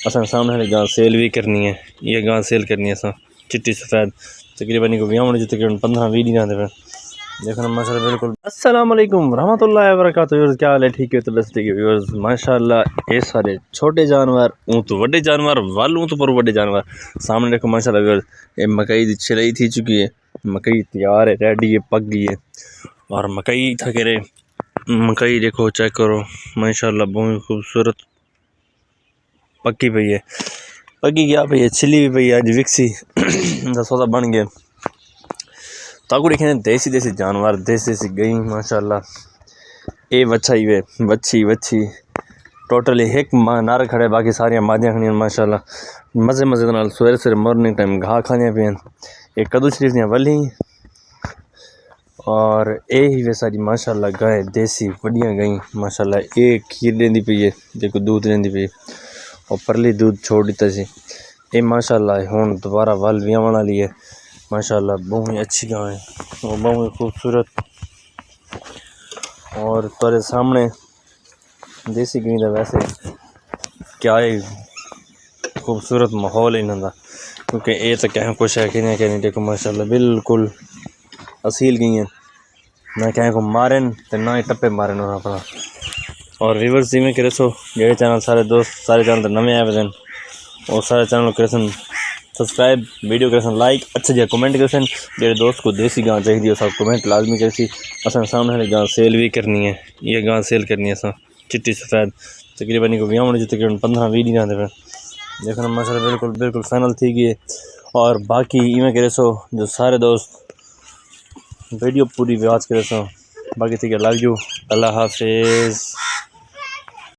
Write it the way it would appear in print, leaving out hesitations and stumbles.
असा सामने गां सेल भी करनी है। ये गां सेल करनी है असा चिट्टी सफ़ेद तकरीबन को ब्याह होने तकरीबन 15-20 दिन आते देखना माशाल्लाह बिल्कुल। अस्सलाम वालेकुम रहमतुल्लाहि व बरकातहू। क्या हाल है? ठीक है? तो बस ठीक है व्यूअर्स माशाल्लाह। ये सारे छोटे जानवर ऊँ तो बड़े जानवर वाल ऊँ तो पर बड़े जानवर सामने देखो माशाल्लाह व्यूअर्स। ये मकई छिलाई थी चुकी है, मकई तैयार है, रेडी है, पक गई है। और मकई था कह रहे मकई देखो चेक करो माशाल्लाह बहुत खूबसूरत पक्की पई है। पक्की क्या पई है, छिली भी पई है, अज विकसी सौदा बन गया। ताकू देखे देसी देसी जानवर देसी देसी गई माशाल्लाह। ये बच्चा ही वे बच्ची टोटली एक नर खड़े, बाकी सारिया मादियाँ खड़ियां माशाल्लाह। मज़े मज़े नाल सवेरे सवेरे मॉर्निंग टाइम घाह खाने पे। एक कदू शरीफ दियाँ वली और ये ही वे सारी माशाल्लाह गाय देसी वड्डियां गई माशाल्लाह। एक खीर देंदी पई है जो दूध देंदी पई और परली दूध छोड़ दिता सी। ये माशाल्लाह हुण दोबारा वल व्याहण वाली है माशाल्लाह। बहुत ही अच्छी गाय है और बहुत ही खूबसूरत। और तेरे सामने देसी गाय का वैसे क्या है खूबसूरत माहौल है इन्हों का, क्योंकि ये तो कहीं कुछ है कि नहीं देखो माशाल्लाह बिल्कुल असील गई हैं। ना कहीं को मारन तो ना ही टप्पे मारन अपना। और व्यूअर्स जिमें करे सो जो चैनल सारे दोस्त सारे चैनल नवे आए हुए और सारे चैनल करें सब्सक्राइब, वीडियो करें लाइक, अच्छा जी कमेंट करें। जो दोस्त को देसी गां चाहिए सब कमेंट लाजमी करें। असा सामने गां सेल भी करनी है। ये गां सेल करनी है असा चिट्टी सफ़ेद तकरीबन को ब्याह होने तकरीबन 15-20 दिन आते पे देखना माशाल्लाह बिल्कुल बिल्कुल फाइनल थी गई है। और बाकी इवें करे सो जो सारे दोस्त वीडियो पूरी व्याज करे सो बाकी ठीक है। लव यू, अल्लाह हाफिज़।